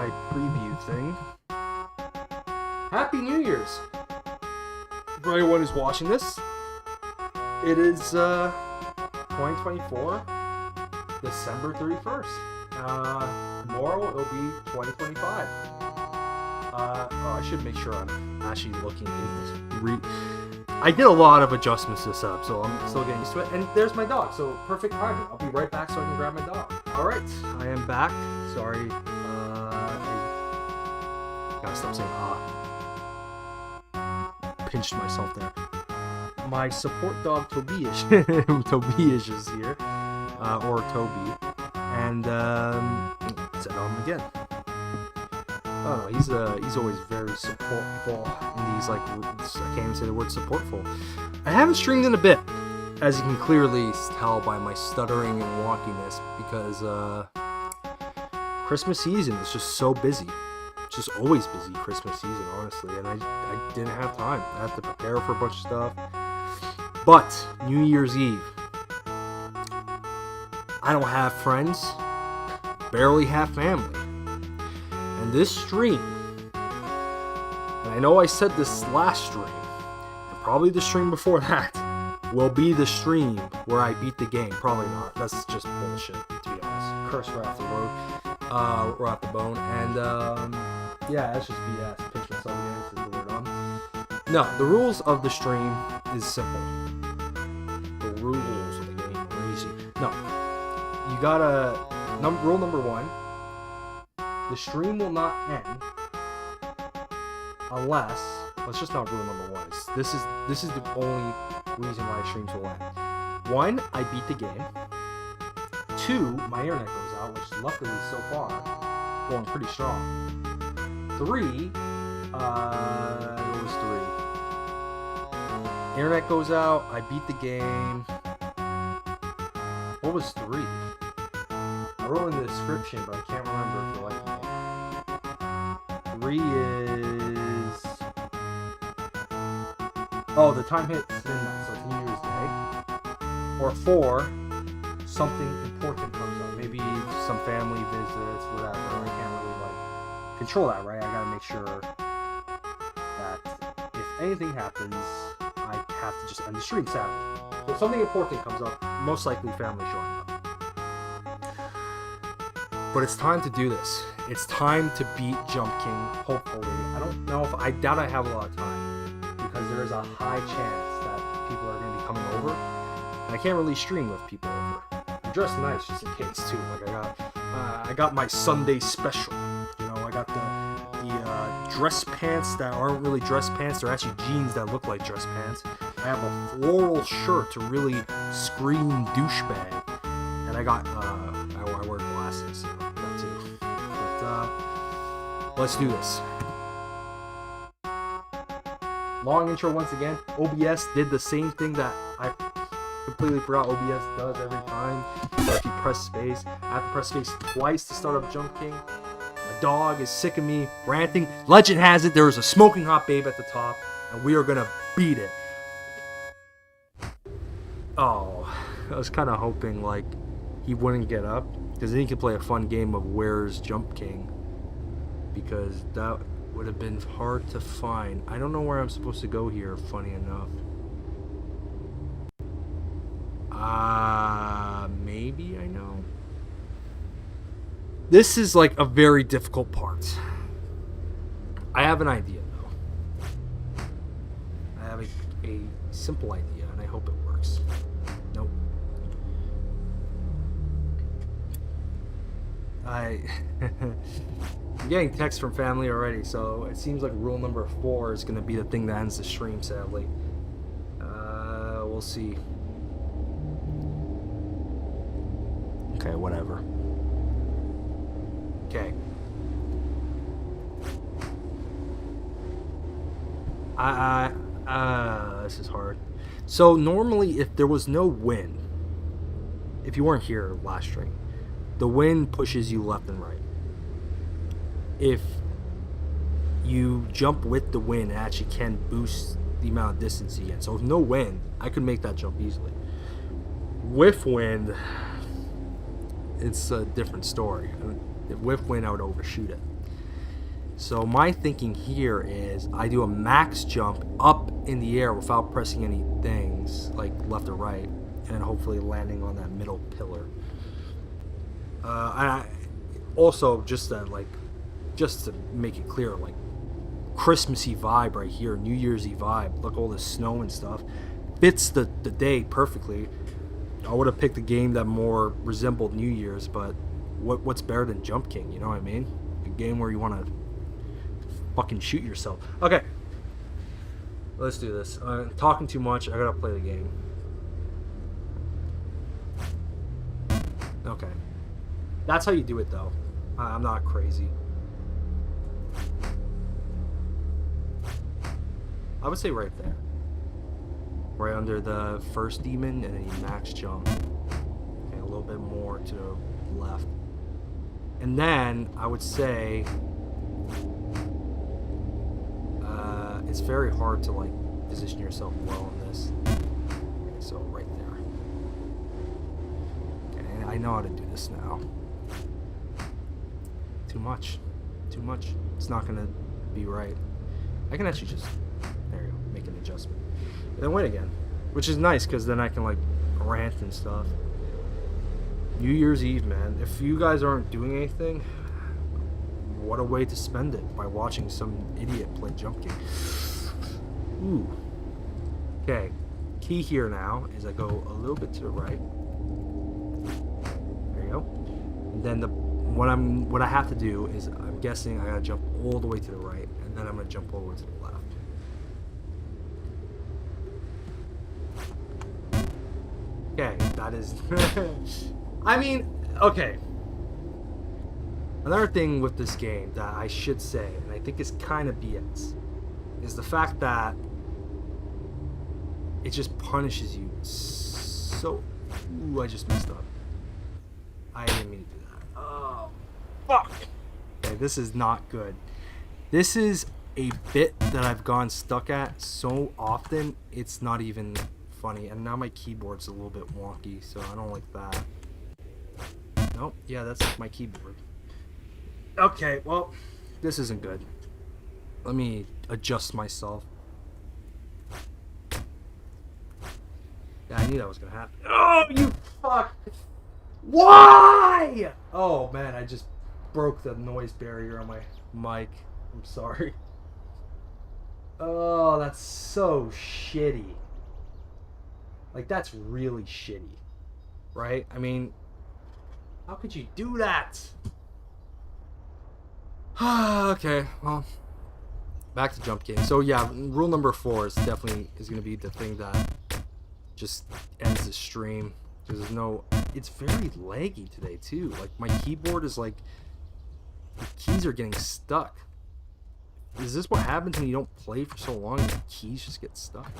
my preview thing. Happy New Year's! For everyone who's watching this, it is 2024, December 31st. Tomorrow it'll be 2025. I should make sure I'm actually looking in this. I did a lot of adjustments to this up, so I'm still getting used to it. And there's my dog, so perfect timing. I'll be right back so I can grab my dog. Alright, I am back. Sorry. Gotta stop saying pinched myself there. My support dog Tobias Tobias is here, or Toby, and said again. Oh, he's always very supportful in these, like, I can't even say the word supportful. I haven't streamed in a bit, as you can clearly tell by my stuttering and wonkiness, because Christmas season is just so busy. It's just always busy Christmas season, honestly, and I didn't have time. I have to prepare for a bunch of stuff. But New Year's Eve, I don't have friends, barely have family. And this stream, and I know I said this last stream, and probably the stream before that, will be the stream where I beat the game. Probably not. That's just bullshit, to be honest. Curse right off the road, right off the bone. And yeah, that's just BS. Pinch myself again. This is the word on. No, the rules of the stream is simple. The rules of the game are easy. No, you gotta. Rule number one. The stream will not end unless, well, it's just not rule number one. This is the only reason why streams will end. 1, I beat the game. 2, my internet goes out, which luckily so far going pretty strong. 3, what was 3? Internet goes out, I beat the game. What was 3? I wrote in the description, but I can't remember if you like it. 3 is... Oh, the time hits midnight, so it's New Year's Day. Or 4, something important comes up. Maybe some family visits, whatever. I can't really, control that, right? I gotta make sure that if anything happens, I have to just end the stream Saturday. So if something important comes up, most likely family showing up. But it's time to do this. It's time to beat Jump King, hopefully. I don't know if, I doubt I have a lot of time, because there is a high chance that people are going to be coming over, and I can't really stream with people over. I'm dressed nice just in case too. Like I got my Sunday special. You know, I got the dress pants that aren't really dress pants. They're actually jeans that look like dress pants. I have a floral shirt to really scream douchebag, and I got I wear glasses, so that too. But let's do this. Long intro once again. OBS did the same thing that I completely forgot OBS does every time. So if you press space, I have to press space twice to start up Jump King. My dog is sick of me ranting. Legend has it there is a smoking hot babe at the top, and we are gonna beat it. Oh, I was kind of hoping like he wouldn't get up, because then he could play a fun game of Where's Jump King, because that would have been hard to find. I don't know where I'm supposed to go here, funny enough. Maybe I know. This is like a very difficult part. I have an idea though. I have a simple idea, and I hope it works. Nope. I'm getting texts from family already, so it seems like rule number 4 is going to be the thing that ends the stream, sadly. We'll see. Okay, whatever. Okay. This is hard. So normally, if there was no wind, if you weren't here last stream, the wind pushes you left and right. If you jump with the wind, it actually can boost the amount of distance you get. So with no wind, I could make that jump easily. With wind, it's a different story. With wind, I would overshoot it. So my thinking here is I do a max jump up in the air without pressing any things, like left or right, and hopefully landing on that middle pillar. Also, just to make it clear, like, Christmassy vibe right here, New Year's Eve vibe. Look, all the snow and stuff fits the day perfectly. I would have picked a game that more resembled New Year's, but what's better than Jump King? You know what I mean? A game where you want to fucking shoot yourself. Okay, let's do this. I'm talking too much. I gotta play the game. Okay, that's how you do it, though. I'm not crazy. I would say right there. Right under the first demon, and then you max jump. Okay, a little bit more to the left. And then, I would say... it's very hard to, like, position yourself well in this. Okay, so, right there. Okay, I know how to do this now. Too much. Too much. It's not gonna be right. I can actually just... there you go. Make an adjustment. And then win again. Which is nice, because then I can, like, rant and stuff. New Year's Eve, man. If you guys aren't doing anything, what a way to spend it, by watching some idiot play Jump King. Ooh. Okay. Key here now is I go a little bit to the right. There you go. And then what I have to do is, I'm guessing I gotta jump all the way to the right, and then I'm gonna jump all the way to the left. Okay, that is... I mean, okay. Another thing with this game that I should say, and I think is kind of BS, is the fact that it just punishes you so... Ooh, I just messed up. I didn't mean to do that. Oh, fuck! Okay, this is not good. This is a bit that I've gone stuck at so often, it's not even funny. And now my keyboard's a little bit wonky, so I don't like that. Nope, yeah, that's my keyboard. Okay, well, this isn't good. Let me adjust myself. Yeah, I knew that was gonna happen. Oh, you fuck! Why? Oh, man, I just broke the noise barrier on my mic. I'm sorry. Oh, that's so shitty. Like, that's really shitty. Right? I mean, how could you do that? Okay, well, back to Jump King. So yeah, rule number 4 is definitely going to be the thing that just ends the stream. Because there's no... It's very laggy today, too. Like, my keyboard is like... The keys are getting stuck. Is this what happens when you don't play for so long and the keys just get stuck?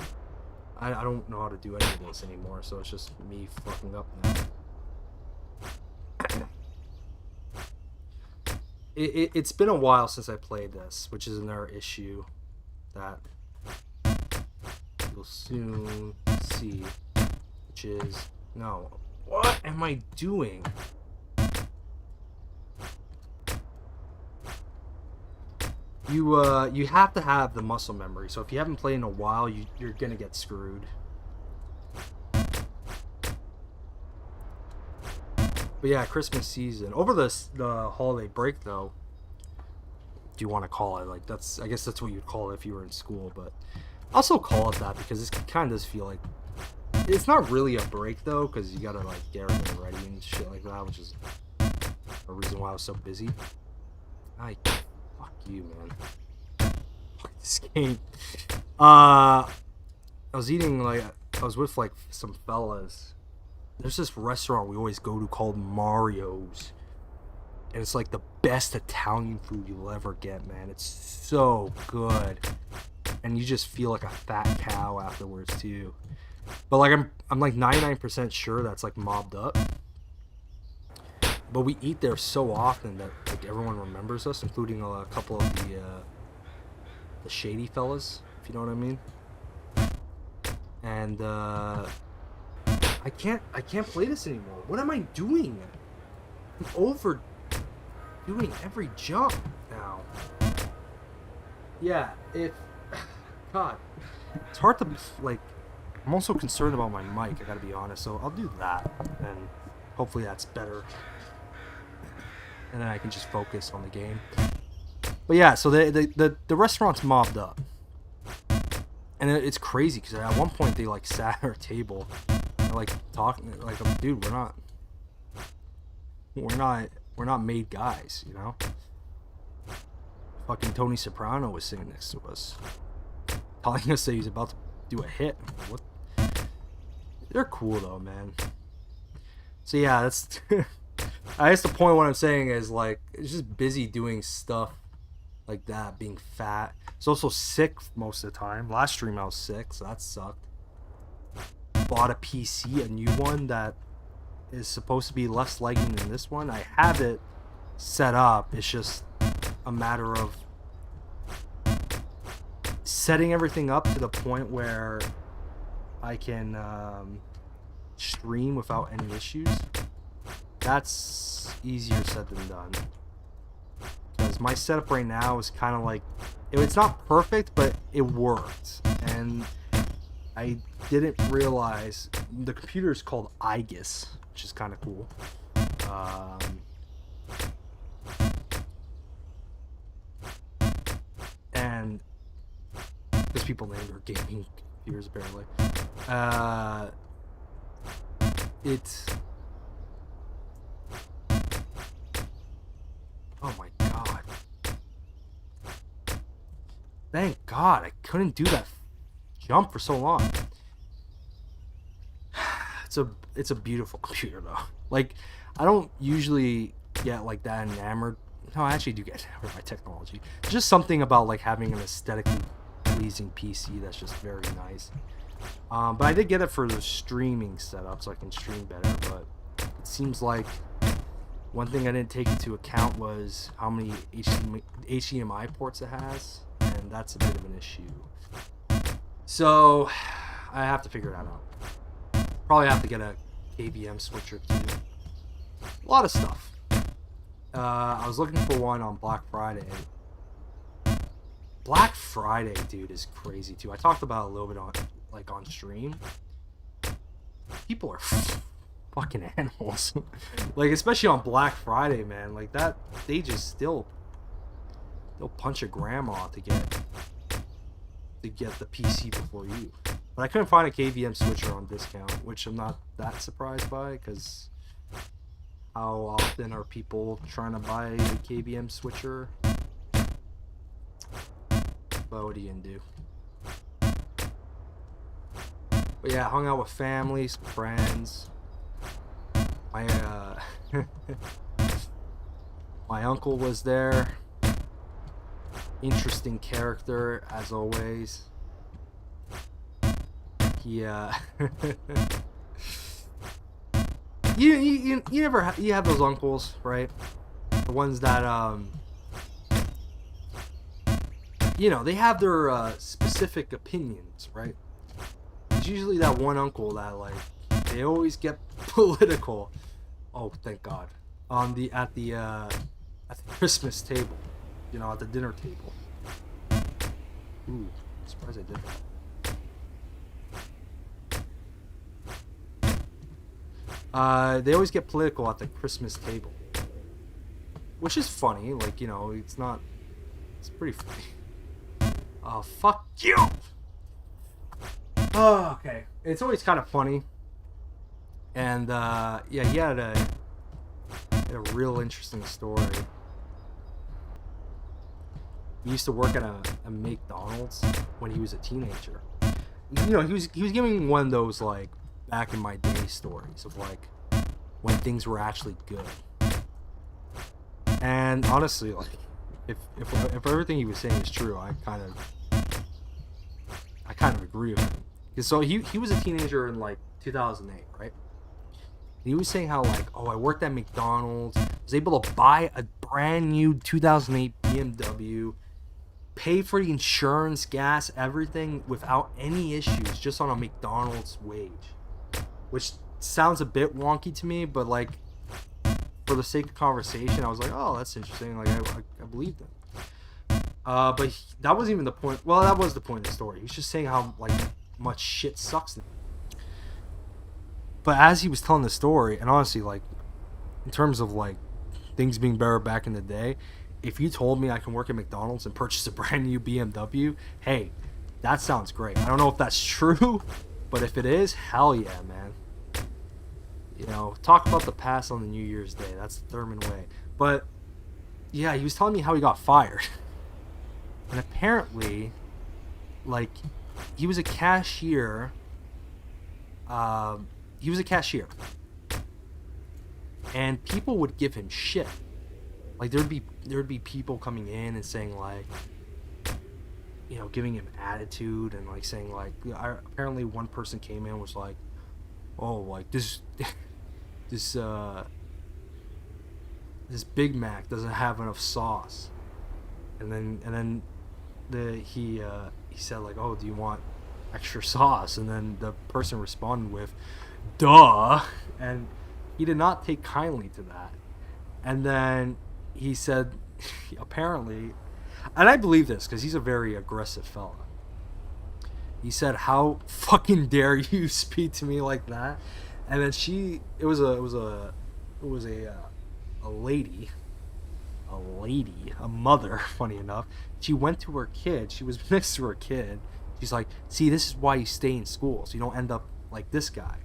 I don't know how to do any of this anymore, so it's just me fucking up now. It's been a while since I played this, which is another issue that you'll soon see, which is... No. What am I doing? You have to have the muscle memory, so if you haven't played in a while, you're gonna get screwed. But yeah, Christmas season. Over the holiday break, though, do you want to call it? Like, I guess that's what you'd call it if you were in school, but I also call it that because it kind of does feel like... It's not really a break, though, because you gotta, like, get everything ready and shit like that, which is a reason why I was so busy. Fuck you, man. Fuck this game. I was with, like, some fellas. There's this restaurant we always go to called Mario's. And it's like the best Italian food you'll ever get, man. It's so good. And you just feel like a fat cow afterwards, too. But, like, I'm like 99% sure that's, like, mobbed up. But we eat there so often that, like, everyone remembers us, including a couple of the shady fellas, if you know what I mean. And, I can't play this anymore. What am I doing? I'm overdoing every jump now. yeah, if God, it's hard to like. I'm also concerned about my mic. I gotta be honest, so I'll do that, and hopefully that's better, and then I can just focus on the game. But yeah, so the restaurant's mobbed up, and it's crazy because at one point they like sat at our table, and, like talking like, dude, we're not made guys, you know. Fucking Tony Soprano was sitting next to us, telling us that he's about to do a hit. What? They're cool though, man. So yeah, that's. I guess the point of what I'm saying is like it's just busy doing stuff like that, being fat. It's also sick most of the time. Last stream I was sick, so that sucked. Bought a PC, a new one that is supposed to be less lagging than this one. I have it set up. It's just a matter of setting everything up to the point where I can stream without any issues. That's easier said than done. Because my setup right now is kind of like, it's not perfect, but it works. And I didn't realize the computer is called IGUS, which is kind of cool. And because people named their gaming computers apparently. It's. Oh my god. Thank God I couldn't do that jump for so long. It's a beautiful computer though. Like, I don't usually get like that enamored. No, I actually do get enamored by technology. There's just something about like having an aesthetically pleasing PC that's just very nice. But I did get it for the streaming setup so I can stream better, but it seems like one thing I didn't take into account was how many HDMI ports it has, and that's a bit of an issue. So I have to figure that out. Probably have to get a KVM switcher too. A lot of stuff. I was looking for one on Black Friday. Black Friday, dude, is crazy too. I talked about it a little bit on stream. People are fucking animals. Like, especially on Black Friday, man. Like that, they just they'll punch a grandma to get the PC before you. But I couldn't find a KVM switcher on discount, which I'm not that surprised by, because how often are people trying to buy a KVM switcher? But what are you gonna do? But yeah, hung out with family, some friends. My my uncle was there. Interesting character as always. He you never you have those uncles, right? The ones that you know, they have their specific opinions, right? It's usually that one uncle that like they always get political. Oh, thank God. At the Christmas table, you know, at the dinner table. Ooh, I'm surprised I did that. They always get political at the Christmas table, which is funny. Like, you know, it's pretty funny. Oh, fuck you! Oh, okay. It's always kind of funny. And, yeah, he had a real interesting story. He used to work at a McDonald's when he was a teenager. You know, he was giving one of those, like, back in my day stories of, like, when things were actually good. And honestly, like, if everything he was saying is true, I kind of agree with him. Because so he was a teenager in like 2008, right? And he was saying how like, oh, I worked at McDonald's, was able to buy a brand new 2008 BMW, pay for the insurance, gas, everything without any issues, just on a McDonald's wage. Which sounds a bit wonky to me, but like, for the sake of conversation, I was like, oh, that's interesting. Like, I believed him. That wasn't even the point. Well, that was the point of the story. He was just saying how like much shit sucks. But as he was telling the story, and honestly, like in terms of like things being better back in the day, if you told me I can work at McDonald's and purchase a brand new BMW, hey, that sounds great. I don't know if that's true, but if it is, hell yeah, man. You know, talk about the past on the New Year's Day. That's the Therman way. But yeah, he was telling me how he got fired. And apparently, like, he was a cashier. He was a cashier. And people would give him shit. Like, there'd be people coming in and saying, like, you know, giving him attitude and, like, saying, like, apparently one person came in and was like, oh, like, this Big Mac doesn't have enough sauce. And then he said, like, oh, do you want extra sauce? And then the person responded with, duh. And he did not take kindly to that. And then he said, apparently, and I believe this because he's a very aggressive fella. He said, how fucking dare you speak to me like that? And then it was a lady, a mother, funny enough. She went to her kid. She was next to her kid. She's like, see, this is why you stay in school, so you don't end up like this guy.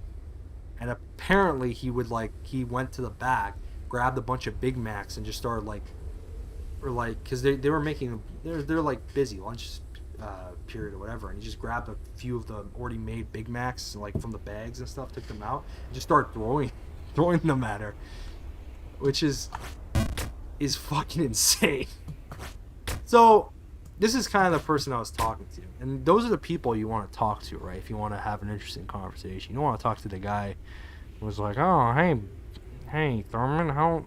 And apparently he went to the back, grabbed a bunch of Big Macs and just started because they were making, they're like busy lunch period or whatever, and he just grabbed a few of the already made Big Macs like from the bags and stuff, took them out, and just started throwing them at her, which is fucking insane. So this is kind of the person I was talking to, and those are the people you want to talk to, right? If you want to have an interesting conversation, you don't want to talk to the guy who was like, oh, hey Therman, how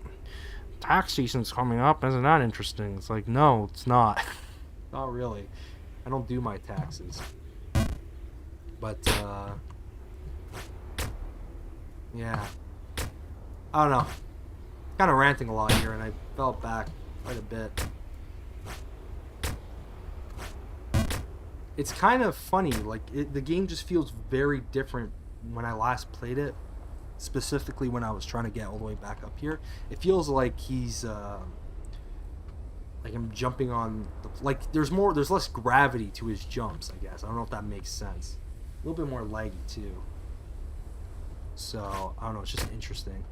tax season's coming up, isn't that interesting? It's like, no, it's not. Not really. I don't do my taxes. But yeah, I don't know, kind of ranting a lot here, and I fell back quite a bit. It's kind of funny, like the game just feels very different when I last played it, specifically when I was trying to get all the way back up here. It feels like he's like I'm jumping on like there's less gravity to his jumps, I guess. I don't know if that makes sense. A little bit more laggy too. So I don't know, it's just interesting.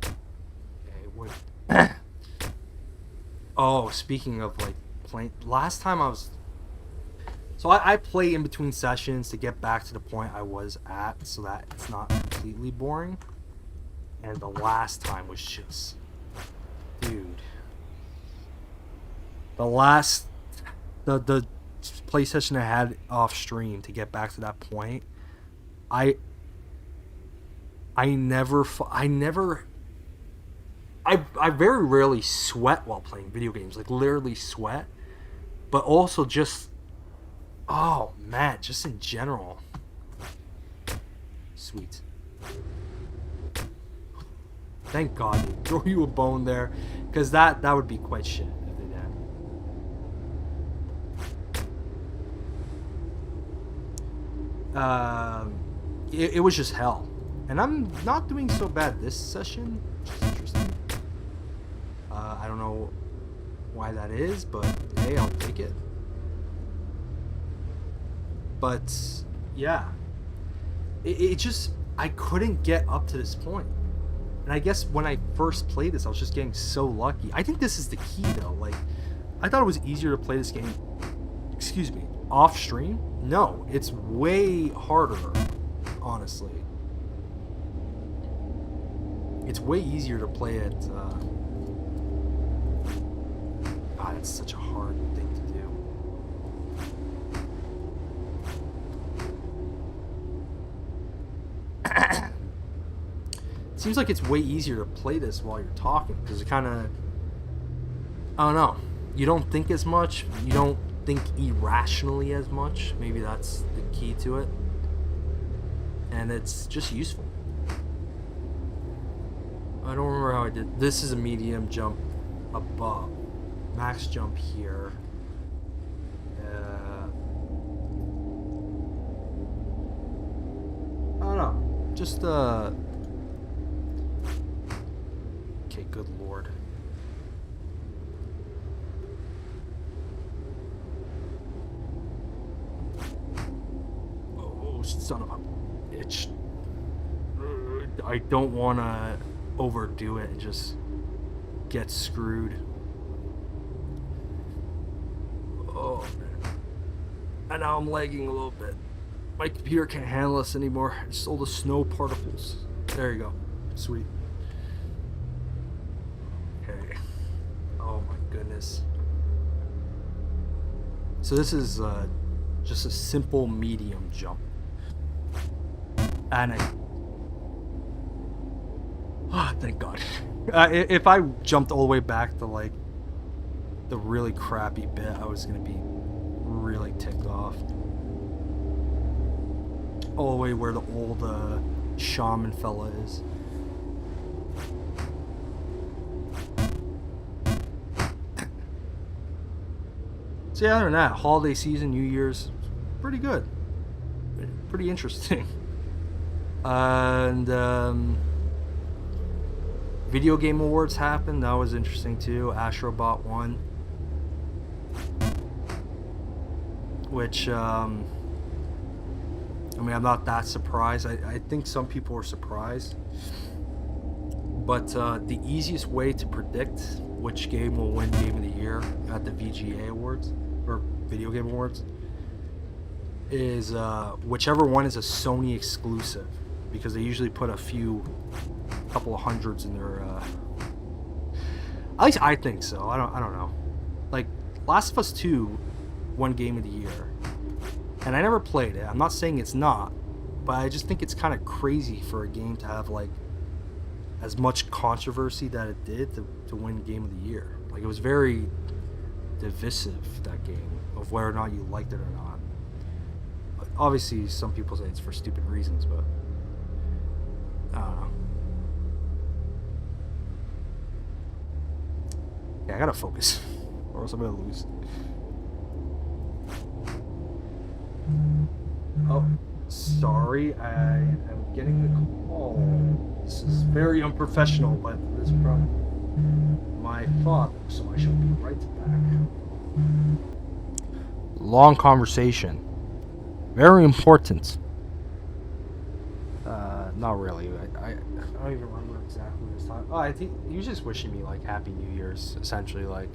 Okay, what oh, speaking of like playing, last time I play in between sessions to get back to the point I was at so that it's not completely boring. And the last time was just, dude, the play session I had off stream to get back to that point, I very rarely sweat while playing video games, like literally sweat, but also just, oh man, just in general. Sweet. Thank God they throw you a bone there, because that would be quite shit if they did. It was just hell. And I'm not doing so bad this session, which is interesting. I don't know why that is, but hey, I'll take it. But yeah, it just, I couldn't get up to this point. And I guess when I first played this, I was just getting so lucky. I think this is the key, though. Like, I thought it was easier to play this game, off stream. No, it's way harder, honestly. It's way easier to play it. God, it's such a hard thing to do. Seems like it's way easier to play this while you're talking, because it kind of, I don't know, you don't think as much, you don't think irrationally as much. Maybe that's the key to it, and it's just useful. I don't remember how I did. This is a medium jump above. Max jump here. I don't know. Just okay, good lord. Oh, son of a bitch. I don't want to overdo it and just get screwed. Oh, man. And now I'm lagging a little bit. My computer can't handle this anymore. It's all the snow particles. There you go. Sweet. Okay. Oh my goodness. So this is just a simple medium jump. And thank God. If I jumped all the way back to like the really crappy bit, I was gonna be really ticked off. All the way where the old shaman fella is. So yeah, other than that, holiday season, New Year's, pretty good. Pretty interesting. And video game awards happened. That was interesting too. Astrobot won, which I mean, I'm not that surprised. I think some people were surprised, but the easiest way to predict which game will win Game of the Year at the VGA awards or Video Game Awards is whichever one is a Sony exclusive, because they usually put a couple of hundreds in their at least I think so. I don't know. Like Last of Us 2 won Game of the Year, and I never played it. I'm not saying it's not, but I just think it's kind of crazy for a game to have like as much controversy that it did to win Game of the Year. Like it was very divisive, that game, of whether or not you liked it or not. But obviously some people say it's for stupid reasons, but I don't know. Yeah, I gotta focus, or else I'm gonna lose. Oh, sorry, I am getting the call. This is very unprofessional, but this is from my father, so I shall be right back. Long conversation. Very important. Not really. I don't even remember exactly what he was talking. Oh, I think he was just wishing me like Happy New Year's, essentially. Like,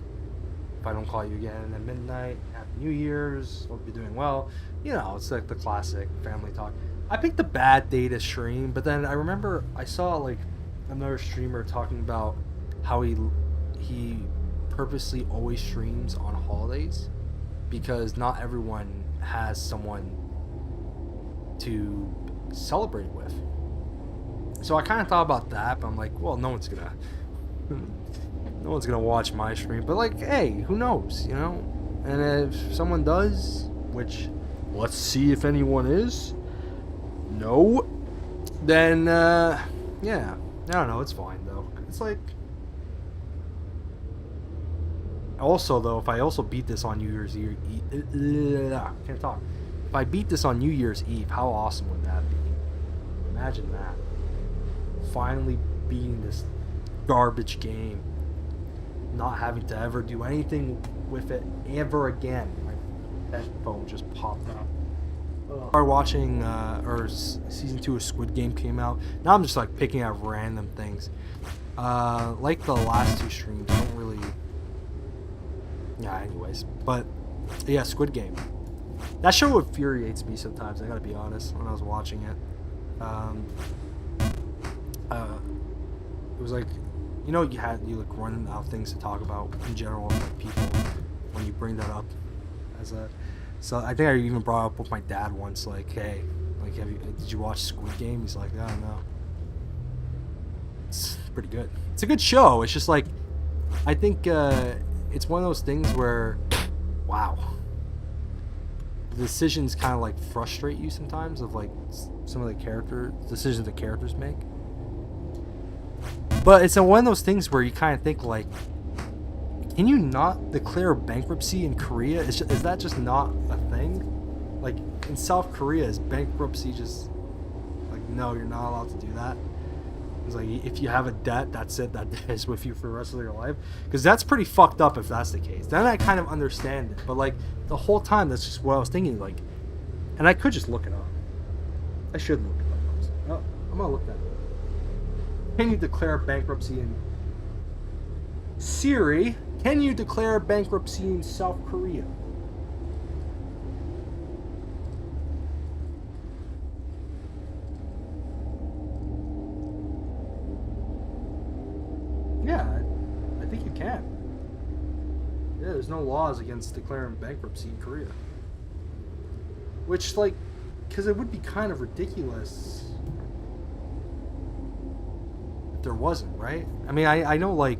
if I don't call you again at midnight, Happy New Year's, hope you're doing well. You know, it's like the classic family talk. I picked a bad day to stream, but then I remember I saw like another streamer talking about how he purposely always streams on holidays because not everyone has someone to celebrate with. So I kind of thought about that, but I'm like, well, no one's gonna watch my stream. But like, hey, who knows, you know? And if someone does, which let's see if anyone is. No. Then yeah, I don't know. It's fine though. It's like. Also though, if I also beat this on New Year's Eve, can't talk. If I beat this on New Year's Eve, how awesome would that be? Imagine that. Finally beating this garbage game. Not having to ever do anything with it ever again. My headphone just popped up. I started watching, season 2 of Squid Game came out. Now I'm just like picking out random things. Like the last two streams, I don't really. Yeah, anyways. But yeah, Squid Game. That show infuriates me sometimes, I gotta be honest, when I was watching it. It was like, you know, you like run out of things to talk about in general, like people, when you bring that up as a. So I think I even brought up with my dad once, like, hey, like, did you watch Squid Game? He's like, I don't know. It's pretty good. It's a good show. It's just like, I think it's one of those things where, wow, the decisions kind of like frustrate you sometimes, of like some of the decisions the characters make. But it's one of those things where you kind of think like, can you not declare bankruptcy in Korea? Is that just not a thing? Like in South Korea, is bankruptcy just like, no, you're not allowed to do that? It's like, if you have a debt, that's it. That debt is with you for the rest of your life. Because that's pretty fucked up if that's the case. Then I kind of understand it. But like the whole time, that's just what I was thinking. Like, and I could just look it up. I should look it up. Oh, I'm gonna look that up. Can you declare bankruptcy in Siri? Can you declare bankruptcy in South Korea? Yeah, I think you can. Yeah, there's no laws against declaring bankruptcy in Korea. Which, like, because it would be kind of ridiculous if there wasn't, right? I mean, I know, like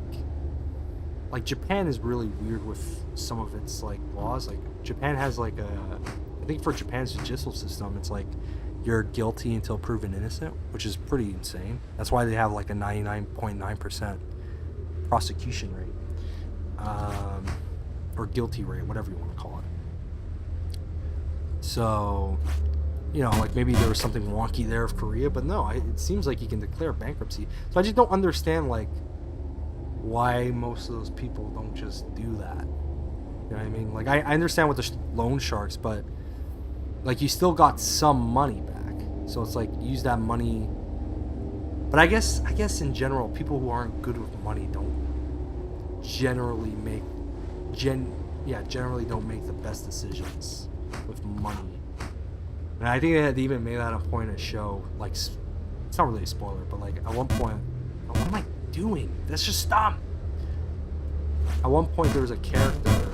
Japan is really weird with some of its, like, laws. Like, Japan has, like, I think for Japan's judicial system, it's like, you're guilty until proven innocent, which is pretty insane. That's why they have, like, a 99.9% prosecution rate. Or guilty rate, whatever you want to call it. So, you know, like, maybe there was something wonky there of Korea, but no, it seems like you can declare bankruptcy. So I just don't understand, like, why most of those people don't just do that. You know what I mean? Like, I understand with the loan sharks, but, like, you still got some money back. So it's like, use that money. But I guess in general, people who aren't good with money don't generally generally don't make the best decisions with money. And I think they even made that a point of show. Like, it's not really a spoiler, but like at one point, what am I doing? That's just dumb. At one point, there was a character.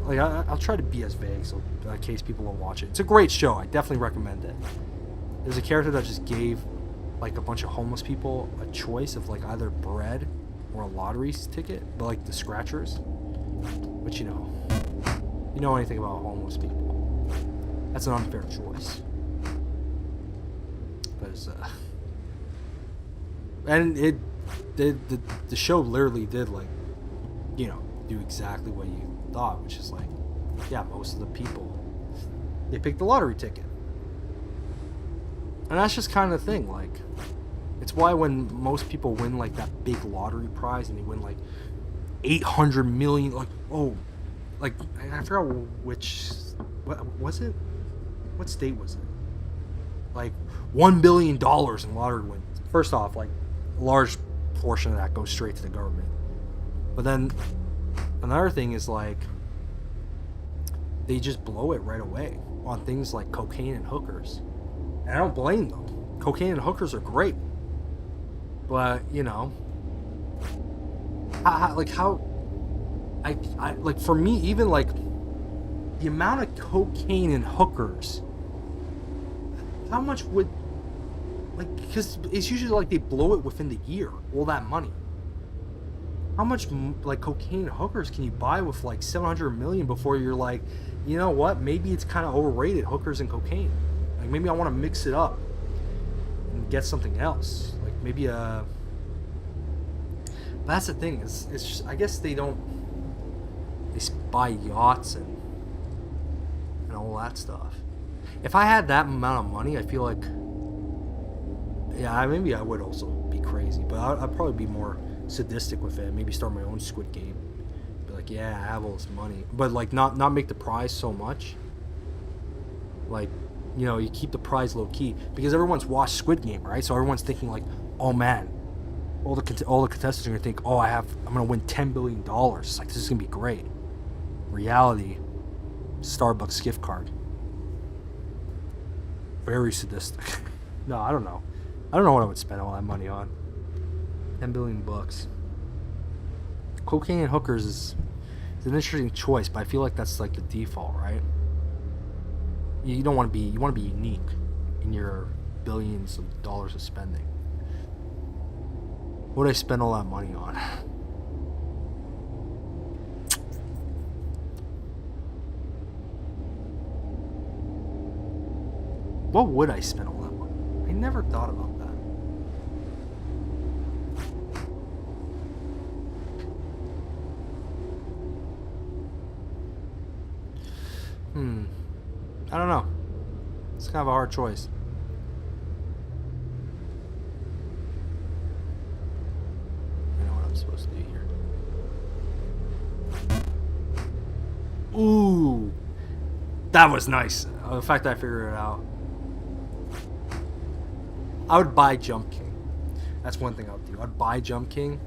Like, I'll try to be as vague, so in case people don't watch it. It's a great show. I definitely recommend it. There's a character that just gave like a bunch of homeless people a choice of like either bread or a lottery ticket, but like the scratchers. But you know anything about homeless people, that's an unfair choice. Because and it did the show literally did, like, you know, do exactly what you thought, which is like, yeah, most of the people, they picked the lottery ticket. And that's just kind of the thing, like, it's why when most people win like that big lottery prize and they win like 800 million, like, oh, like, I forgot what was it? What state was it? Like $1 billion in lottery wins. First off, like, a large portion of that goes straight to the government. But then another thing is, like, they just blow it right away on things like cocaine and hookers. And I don't blame them. Cocaine and hookers are great. But, you know, like, for me, even like the amount of cocaine and hookers, how much would, like, because it's usually like they blow it within the year, all that money. How much like cocaine and hookers can you buy with like 700 million before you're like, you know what, maybe it's kind of overrated, hookers and cocaine. Like, maybe I want to mix it up and get something else, like maybe a. But that's the thing, it's just, I guess they buy yachts and all that stuff. If I had that amount of money, I feel like, yeah, maybe I would also be crazy, but I'd probably be more sadistic with it. Maybe start my own Squid Game. Be like, yeah, I have all this money, but like not make the prize so much. Like, you know, you keep the prize low key because everyone's watched Squid Game, right? So everyone's thinking like, oh man, all the contestants are gonna think, oh, I'm gonna win $10 billion. It's like, this is gonna be great. Reality, Starbucks gift card. Very sadistic. No, I don't know. I don't know what I would spend all that money on. $10 billion. Cocaine and hookers is an interesting choice, but I feel like that's like the default, right? You don't want to be. You want to be unique in your billions of dollars of spending. What would I spend all that money on? What would I spend all that money? I never thought about that. I don't know. It's kind of a hard choice. I know what I'm supposed to do here. Ooh. That was nice. The fact that I figured it out. I would buy Jump King. That's one thing I would do. I'd buy Jump King,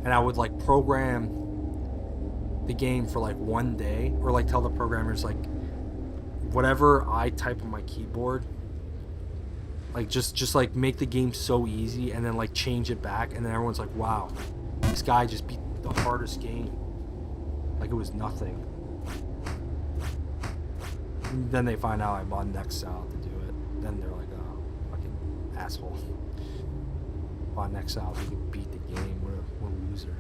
and I would like program the game for like one day, or like tell the programmers like whatever I type on my keyboard, like just like make the game so easy, and then like change it back, and then everyone's like, wow, this guy just beat the hardest game like it was nothing. And then they find out I bought Nexal to do it. Then they're like, oh, fucking asshole. Bought Nexal so you can beat the game. What a loser.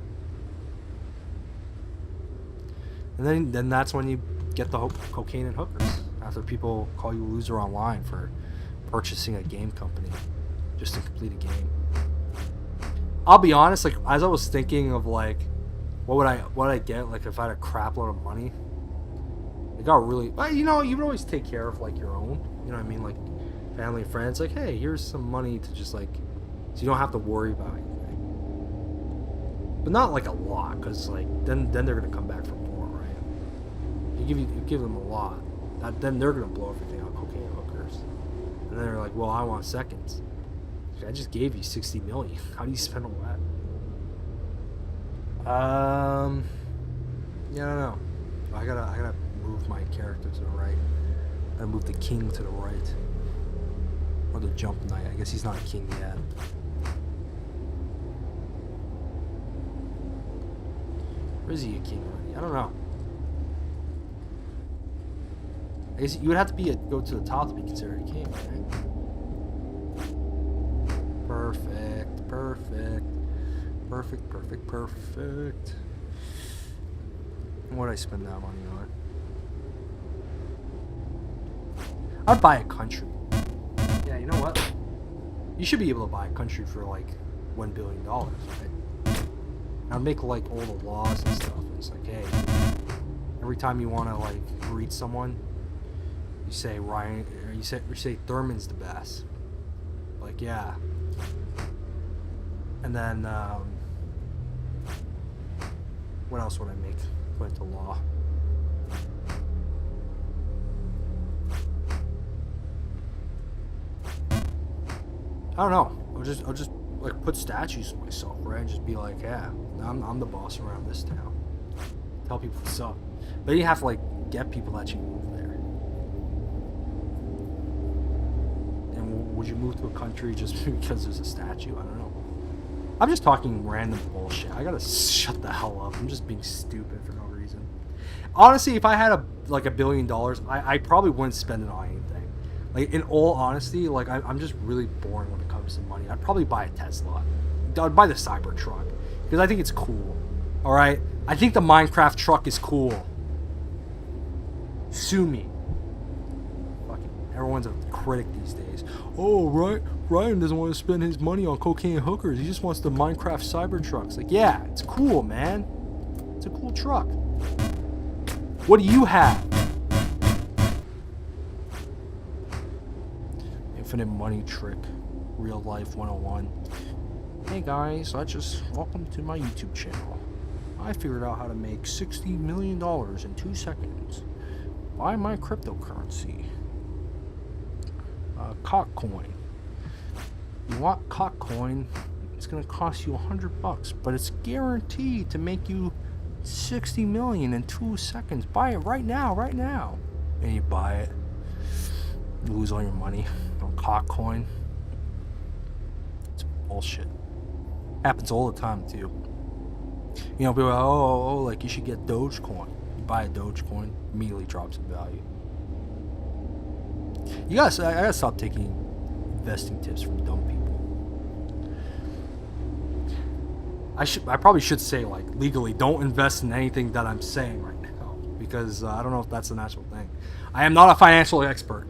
And then that's when you get the cocaine and hookers. After people call you a loser online for purchasing a game company just to complete a game. I'll be honest, like as I was thinking of like what would I get like if I had a crap load of money. It got really, you know, you would always take care of like your own, you know what I mean, like family and friends, like, hey, here's some money to just like, so you don't have to worry about anything. But not like a lot, because like then they're gonna come back for more, right? You give them a lot, then they're gonna blow everything on cocaine and hookers, and then they're like, well, I want seconds. I just gave you 60 million. How do you spend all that? Yeah, I don't know. I gotta move my character to the right. I move the king to the right. Or the jump knight. I guess he's not a king yet. Or is he a king already? I don't know. I guess you would have to go to the top to be considered a king, right? Perfect. What did I spend that money on? I'd buy a country. Yeah, you know what? You should be able to buy a country for like $1 billion, right? I'd make like all the laws and stuff. It's like, hey, every time you want to like greet someone, you say Ryan, or you say Therman's the best. Like, yeah. And then what else would I make? Put into law. I don't know. I'll just like put statues of myself, right? And just be like, yeah, I'm the boss around this town. Tell people what's up. But you have to like get people that you move there. And would you move to a country just because there's a statue? I don't know. I'm just talking random bullshit. I gotta shut the hell up. I'm just being stupid for no reason. Honestly, if I had $1 billion, I probably wouldn't spend it on anything. Like, in all honesty, like, I'm just really boring when it comes to money. I'd probably buy a Tesla. I'd buy the Cybertruck. Because I think it's cool. Alright? I think the Minecraft truck is cool. Sue me. Fucking everyone's a critic these days. Oh, right. Ryan doesn't want to spend his money on cocaine and hookers. He just wants the Minecraft Cybertrucks. Like, yeah, it's cool, man. It's a cool truck. What do you have? Infinite money trick. Real life 101. Hey guys, welcome to my YouTube channel. I figured out how to make $60 million in 2 seconds. Buy my cryptocurrency. Cock coin. You want cock coin, it's gonna cost you $100, but it's guaranteed to make you 60 million in 2 seconds. Buy it right now. And you buy it. You lose all your money on cock coin. It's bullshit. Happens all the time too. You know, people are like, oh, like you should get Dogecoin. You buy a Dogecoin, immediately drops in value. I gotta stop taking investing tips from dumb people. I probably should say, like, legally, don't invest in anything that I'm saying right now, because I don't know if that's an actual thing. I am not a financial expert,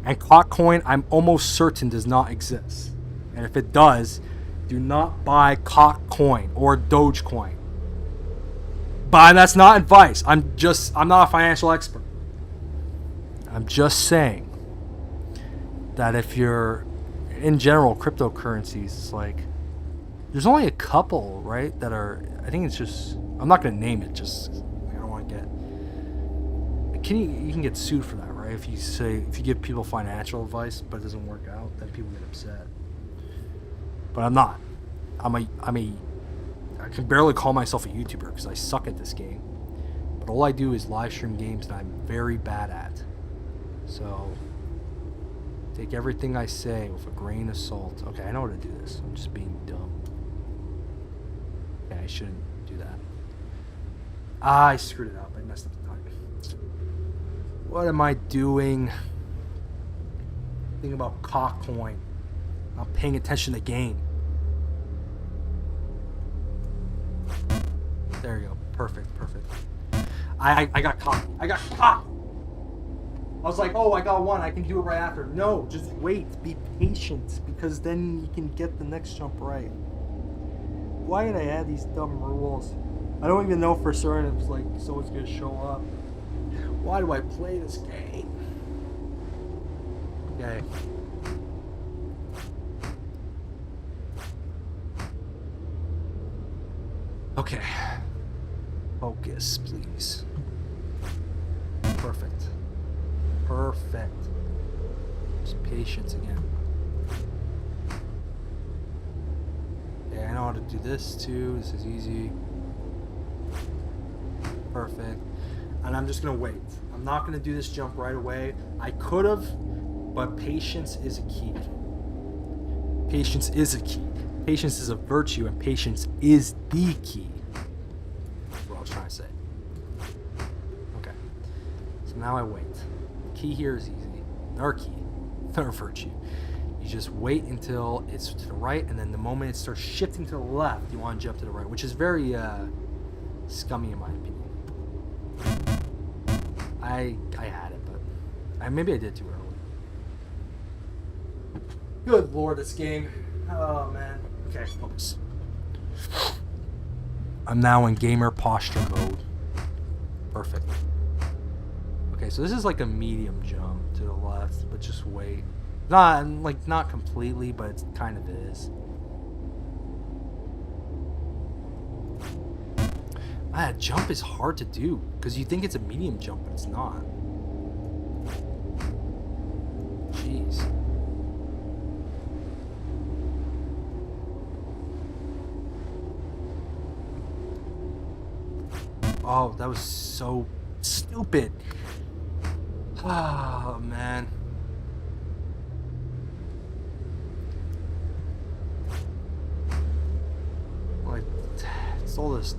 and coin I'm almost certain does not exist. And if it does, do not buy coin or Dogecoin. But that's not advice. I'm not a financial expert. I'm just saying that if you're in general cryptocurrencies, it's like there's only a couple, right? That are. I think it's just. I'm not gonna name it. Just I don't want to get. You can get sued for that, right? If you give people financial advice but it doesn't work out, then people get upset. But I'm not. I can barely call myself a YouTuber because I suck at this game. But all I do is live stream games that I'm very bad at. So take everything I say with a grain of salt. Okay, I know how to do this. I'm just being dumb. Okay, I shouldn't do that. I screwed it up. I messed up the time. What am I doing? Thinking about cockcoin. Not paying attention to the game. There you go. Perfect. I got caught. I was like, oh, I got one. I can do it right after. No, just wait. Be patient, because then you can get the next jump right. Why did I add these dumb rules? I don't even know for certain if it's like someone's gonna show up. Why do I play this game? Okay. Okay. Focus, please. Perfect. Just patience again. Okay, I know how to do this too. This is easy. Perfect. And I'm just gonna wait. I'm not gonna do this jump right away. I could have, but patience is a key. Patience is a key. Patience is a virtue, and patience is the key. That's what I was trying to say. Okay. So now I wait. The key here is easy. Our key. Our virtue. You just wait until it's to the right, and then the moment it starts shifting to the left, you want to jump to the right, which is very scummy in my opinion. I had it, but maybe I did too early. Good lord, this game. Oh man. Okay, focus. I'm now in gamer posture mode. Perfect. Okay, so this is like a medium jump to the left, but just wait. Not completely, but it kind of is. That jump is hard to do because you think it's a medium jump, but it's not. Jeez. Oh, that was so stupid. Oh, man. Like, it's all this.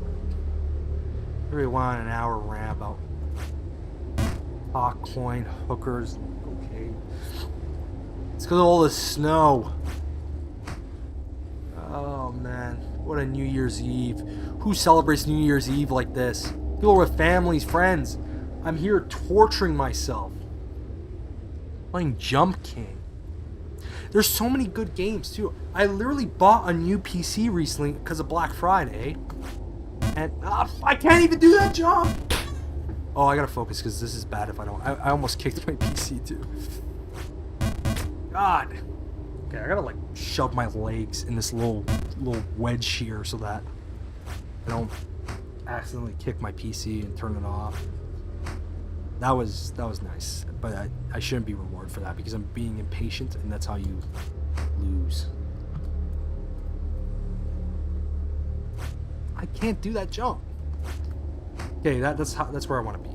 Every 1 an hour rant about coin hookers. Okay. It's because of all this snow. Oh man, what a New Year's Eve. Who celebrates New Year's Eve like this? People with families, friends. I'm here torturing myself. Playing Jump King. There's so many good games too. I literally bought a new PC recently because of Black Friday. And I can't even do that jump. Oh, I gotta focus because this is bad if I don't. I almost kicked my PC too. God. Okay, I gotta like shove my legs in this little wedge here so that I don't accidentally kick my PC and turn it off. That was nice, but I shouldn't be rewarded for that because I'm being impatient, and that's how you lose. I can't do that jump. Okay, that's where I want to be.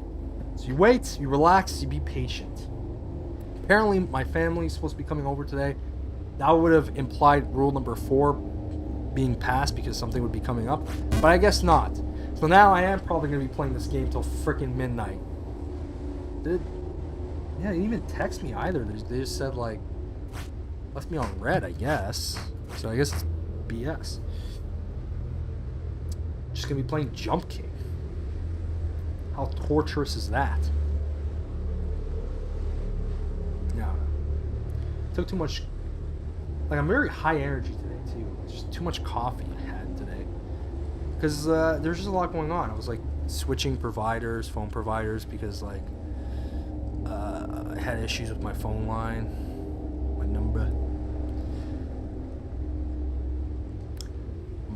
So you wait, you relax, you be patient. Apparently, my family's supposed to be coming over today. That would have implied rule number 4 being passed because something would be coming up, but I guess not. So now I am probably going to be playing this game till freaking midnight. They didn't even text me either. They just said like, left me on red, I guess. So I guess it's BS. Just gonna be playing Jump King. How torturous is that? Yeah. Took too much. Like, I'm very high energy today too. Just too much coffee I had today. Because there's just a lot going on. I was like switching providers, phone providers, because like I had issues with my phone line, my number.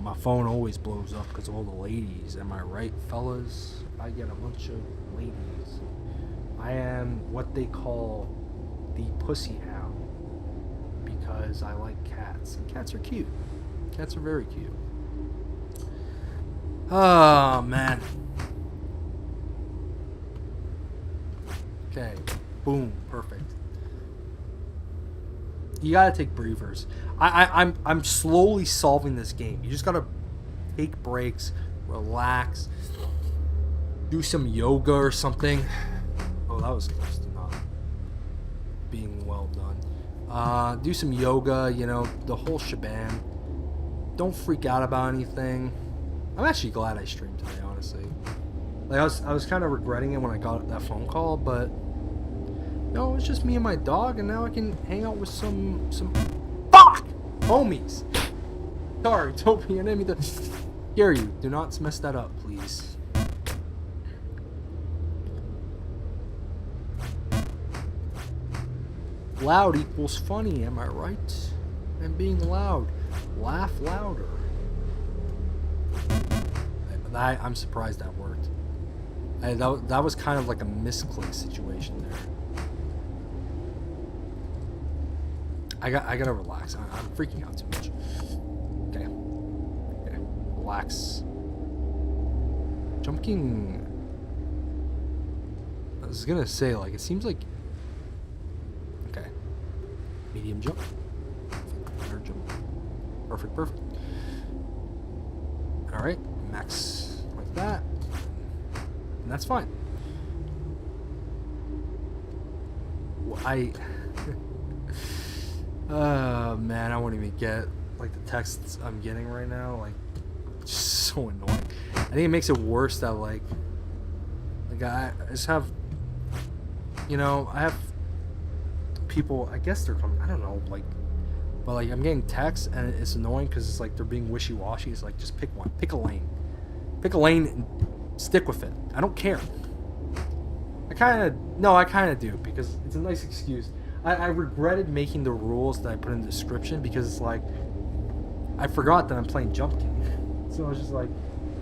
My phone always blows up because of all the ladies. Am I right, fellas? I get a bunch of ladies. I am what they call the pussy hound because I like cats. And cats are cute. Cats are very cute. Oh, man. Okay. Boom. Perfect. You gotta take breathers. I'm slowly solving this game. You just gotta take breaks, relax, do some yoga or something. Oh, that was close to not being well done. Do some yoga, you know, the whole shebang. Don't freak out about anything. I'm actually glad I streamed today, honestly. Like I was kind of regretting it when I got that phone call, but no, it's just me and my dog, and now I can hang out with some fuck homies. Sorry, Toby, I didn't mean to scare you. Do not mess that up, please. Loud equals funny, am I right? And being loud, laugh louder. I'm surprised that worked. That was kind of like a misclick situation there. I gotta relax. I'm freaking out too much. Okay. Relax. Jumping. I was gonna say, like, it seems like. Okay. Medium jump. Better jump. Perfect. Alright. Max like that. And that's fine. Well, man, I won't even get like the texts I'm getting right now. Like, it's just so annoying. I think it makes it worse that like I just have, you know, I have people. I guess they're coming. I don't know, like, but like I'm getting texts and it's annoying because it's like they're being wishy-washy. It's like just pick one, pick a lane and stick with it. I don't care. I kind of do because it's a nice excuse. I regretted making the rules that I put in the description because it's like I forgot that I'm playing Jump King. So I was just like,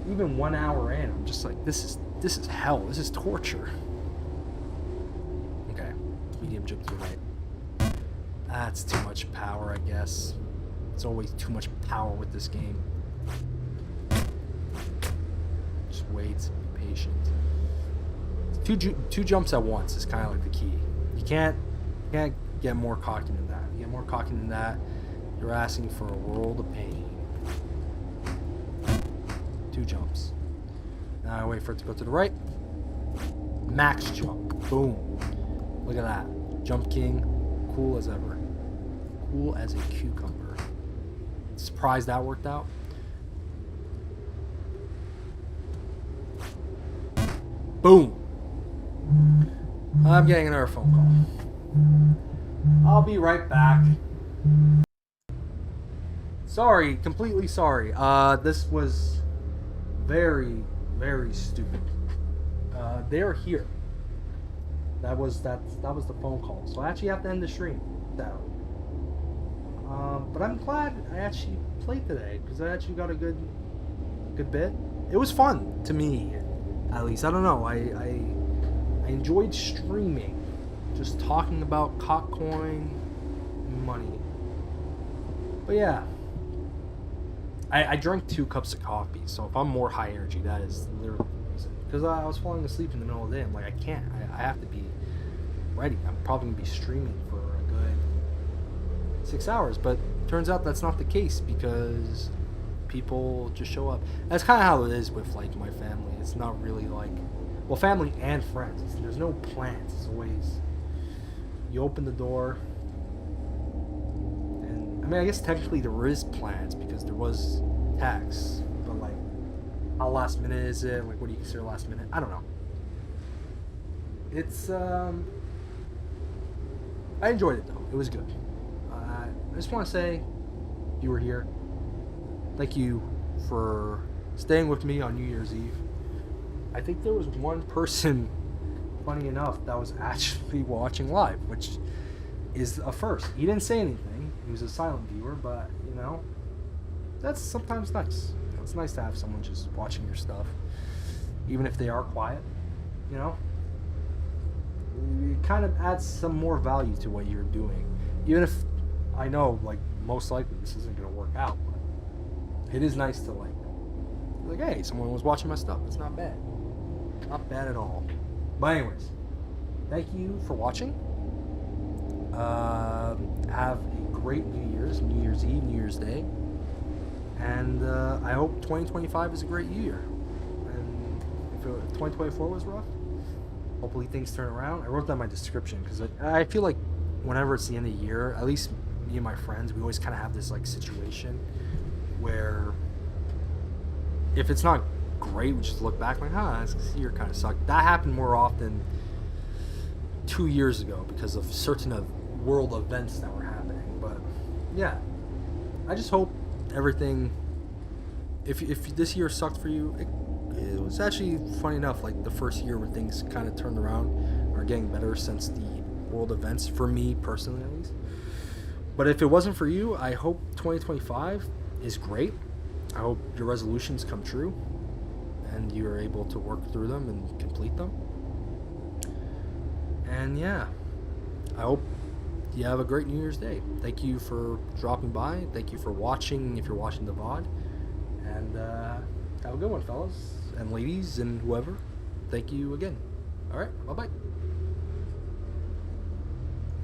even 1 hour in, I'm just like, this is hell. This is torture. Okay, medium jump to the right. That's too much power, I guess. It's always too much power with this game. Just wait, be patient. Two jumps at once is kind of like the key. You can't get more cocky than that. You get more cocky than that, you're asking for a world of pain. 2 jumps. Now I wait for it to go to the right. Max jump. Boom. Look at that. Jump King. Cool as ever. Cool as a cucumber. Surprised that worked out. Boom. I'm getting another phone call. I'll be right back. Sorry, completely sorry. This was very, very stupid. They're here. That was the phone call. So I actually have to end the stream now. But I'm glad I actually played today because I actually got a good bit. It was fun to me, at least. I don't know. I enjoyed streaming, just talking about cockcoin and money. But yeah, I drank 2 cups of coffee, so if I'm more high energy, that is literally the reason. Because I was falling asleep in the middle of the day. I'm like, I can't. I have to be ready. I'm probably going to be streaming for a good 6 hours. But turns out that's not the case because people just show up. That's kind of how it is with like my family. It's not really like, well, family and friends. There's no plans. It's always, you open the door. I mean, I guess technically there is plans because there was tax, but like, how last minute is it? Like, what do you consider last minute? I don't know. It's, I enjoyed it though. It was good. I just want to say, if you were here, thank you for staying with me on New Year's Eve. I think there was one person funny enough, that was actually watching live, which is a first. He didn't say anything. He was a silent viewer, but, you know, that's sometimes nice. You know, it's nice to have someone just watching your stuff, even if they are quiet, you know. It kind of adds some more value to what you're doing. Even if I know, like, most likely this isn't going to work out, but it is nice to, like, hey, someone was watching my stuff. It's not bad. Not bad at all. But anyways, thank you for watching. Have a great New Year's Eve, New Year's Day. And I hope 2025 is a great year. And if 2024 was rough, hopefully things turn around. I wrote that in my description because I feel like whenever it's the end of the year, at least me and my friends, we always kind of have this like situation where if it's not great, we just look back like, this year kind of sucked. That happened more often 2 years ago because of certain world events that were happening. But yeah, I just hope everything, if this year sucked for you, it was actually funny enough, like the first year where things kind of turned around are getting better since the world events, for me personally at least. But if it wasn't for you, I hope 2025 is great. I hope your resolutions come true and you're able to work through them and complete them. And yeah, I hope you have a great New Year's Day. Thank you for dropping by. Thank you for watching if you're watching the VOD. And have a good one, fellas and ladies and whoever. Thank you again. All right, bye-bye.